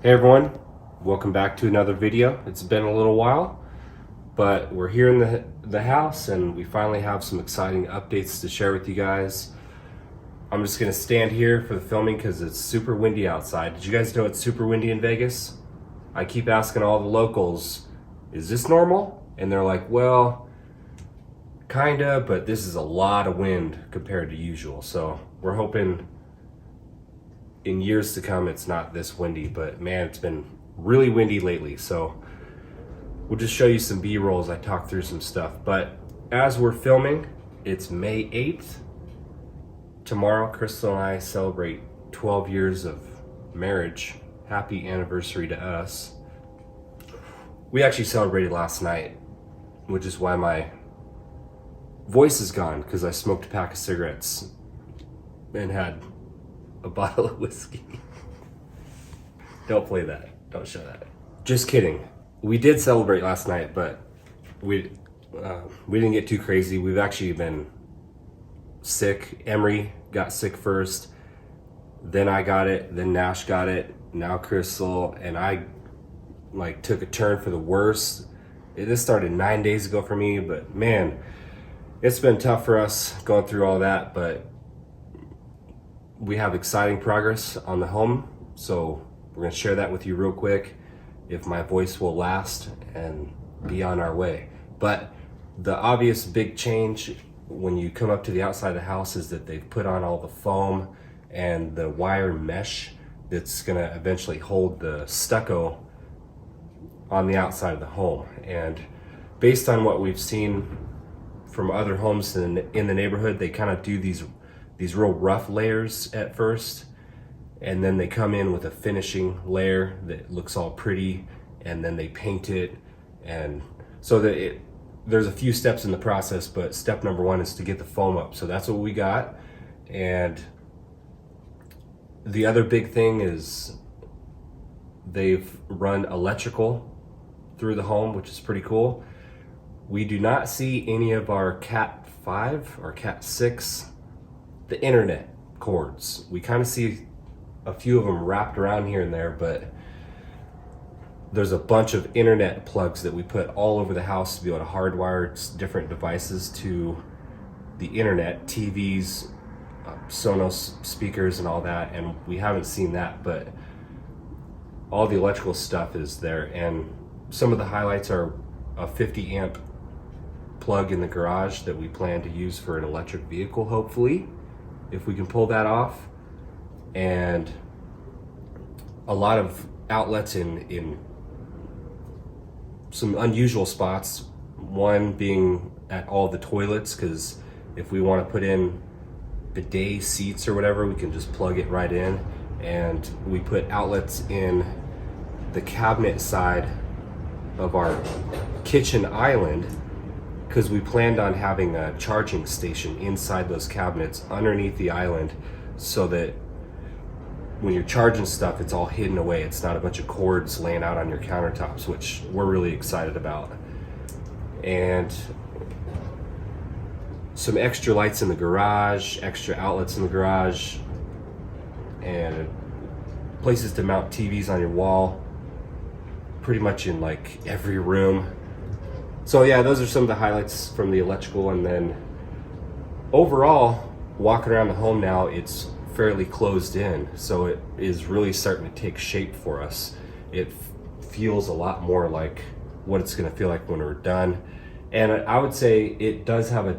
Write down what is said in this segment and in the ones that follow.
Hey everyone, welcome back to another video. It's been a little while, but we're here in the house and we finally have some exciting updates to share with you guys. I'm just gonna stand here for the filming because it's super windy outside. Did you guys know it's super windy in Vegas? I keep asking all the locals, is this normal? And they're like, well, kinda, but this is a lot of wind compared to usual. So we're hoping in years to come it's not this windy, but man, it's been really windy lately. So we'll just show you some B-rolls. I talked through some stuff, but as we're filming, it's May 8th. Tomorrow, Crystal and I celebrate 12 years of marriage. Happy anniversary to us. We actually celebrated last night, which is why my voice is gone, because I smoked a pack of cigarettes and had a bottle of whiskey. Don't play that. Don't show that. Just kidding. We did celebrate last night, but we didn't get too crazy. We've actually been sick. Emery got sick first, then I got it, then Nash got it, now Crystal, and I took a turn for the worse. This started 9 days ago for me, but man, it's been tough for us going through all that, but we have exciting progress on the home, so we're gonna share that with you real quick, if my voice will last, and be on our way. But the obvious big change when you come up to the outside of the house is that they've put on all the foam and the wire mesh that's gonna eventually hold the stucco on the outside of the home. And based on what we've seen from other homes in the neighborhood, they kind of do these real rough layers at first, and then they come in with a finishing layer that looks all pretty, and then they paint it. And so that there's a few steps in the process, but step number one is to get the foam up. So that's what we got. And the other big thing is they've run electrical through the home, which is pretty cool. We do not see any of our Cat 5 or Cat 6 the internet cords. We kind of see a few of them wrapped around here and there, but there's a bunch of internet plugs that we put all over the house to be able to hardwire different devices to the internet, TVs, Sonos speakers and all that, and we haven't seen that, but all the electrical stuff is there. And some of the highlights are a 50 amp plug in the garage that we plan to use for an electric vehicle, hopefully, if we can pull that off, and a lot of outlets in some unusual spots. One being at all the toilets, because if we want to put in bidet seats or whatever, we can just plug it right in. And we put outlets in the cabinet side of our kitchen island, because we planned on having a charging station inside those cabinets underneath the island, so that when you're charging stuff, it's all hidden away. It's not a bunch of cords laying out on your countertops, which we're really excited about. And some extra lights in the garage, extra outlets in the garage, and places to mount TVs on your wall, pretty much in like every room. So yeah, those are some of the highlights from the electrical. And then overall, walking around the home now, it's fairly closed in, so it is really starting to take shape for us. It feels a lot more like what it's going to feel like when we're done. And I would say it does have a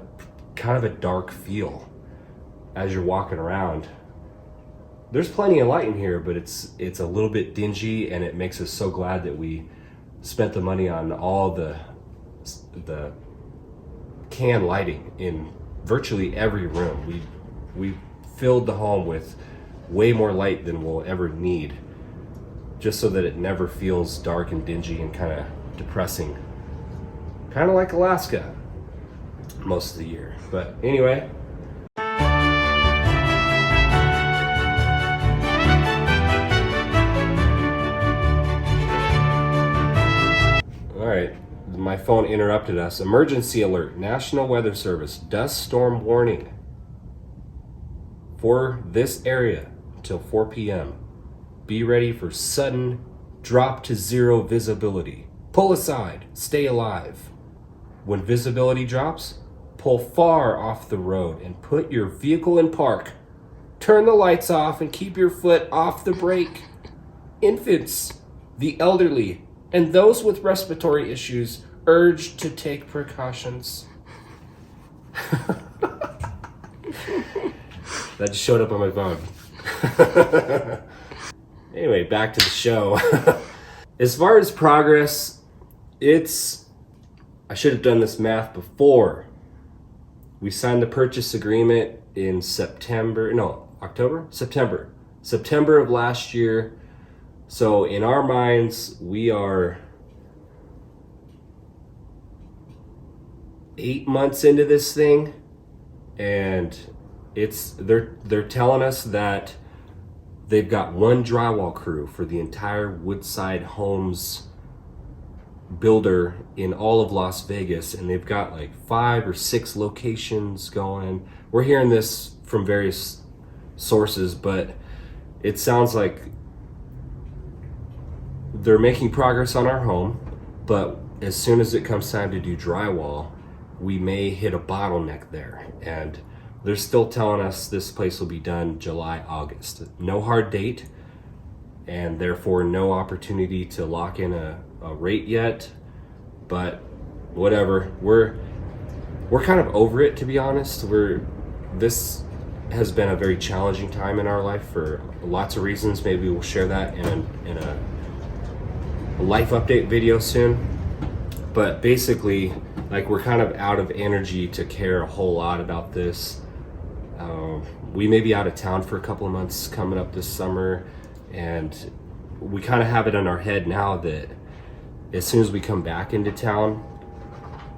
kind of a dark feel as you're walking around. There's plenty of light in here, but it's a little bit dingy, and it makes us so glad that we spent the money on all the can lighting in virtually every room. We filled the home with way more light than we'll ever need, just so that it never feels dark and dingy and kind of depressing, kind of like Alaska most of the year. But anyway, all right, my phone interrupted us. Emergency alert, National Weather Service, dust storm warning for this area until 4 p.m. Be ready for sudden drop to zero visibility. Pull aside, stay alive. When visibility drops, pull far off the road and put your vehicle in park. Turn the lights off and keep your foot off the brake. Infants, the elderly, and those with respiratory issues urged to take precautions. That just showed up on my phone. Anyway, back to the show. As far as progress, I should have done this math before. We signed the purchase agreement in September of last year. So in our minds, we are 8 months into this thing, and they're telling us that they've got one drywall crew for the entire Woodside Homes builder in all of Las Vegas, and they've got like 5 or 6 locations going. We're hearing this from various sources, but it sounds like they're making progress on our home, but as soon as it comes time to do drywall, we may hit a bottleneck there. And they're still telling us this place will be done July, August. No hard date, and therefore no opportunity to lock in a rate yet. But whatever, we're kind of over it, to be honest. This has been a very challenging time in our life for lots of reasons. Maybe we'll share that in a life update video soon. But basically, like, we're kind of out of energy to care a whole lot about this. We may be out of town for a couple of months coming up this summer, and we kind of have it in our head now that as soon as we come back into town,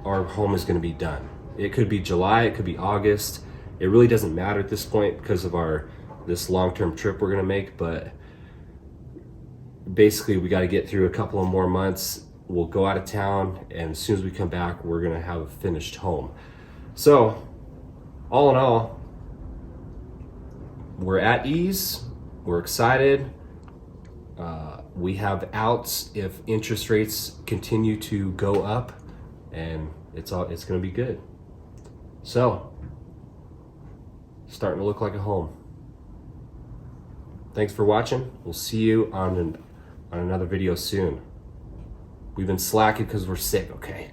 our home is going to be done. It could be July, it could be August. It really doesn't matter at this point because of this long-term trip we're going to make. But basically, we got to get through a couple of more months. We'll go out of town, and as soon as we come back, we're going to have a finished home. So all in all, we're at ease, we're excited. We have outs if interest rates continue to go up, and it's going to be good. So, starting to look like a home. Thanks for watching. We'll see you on another video soon. We've been slacking because we're sick, okay?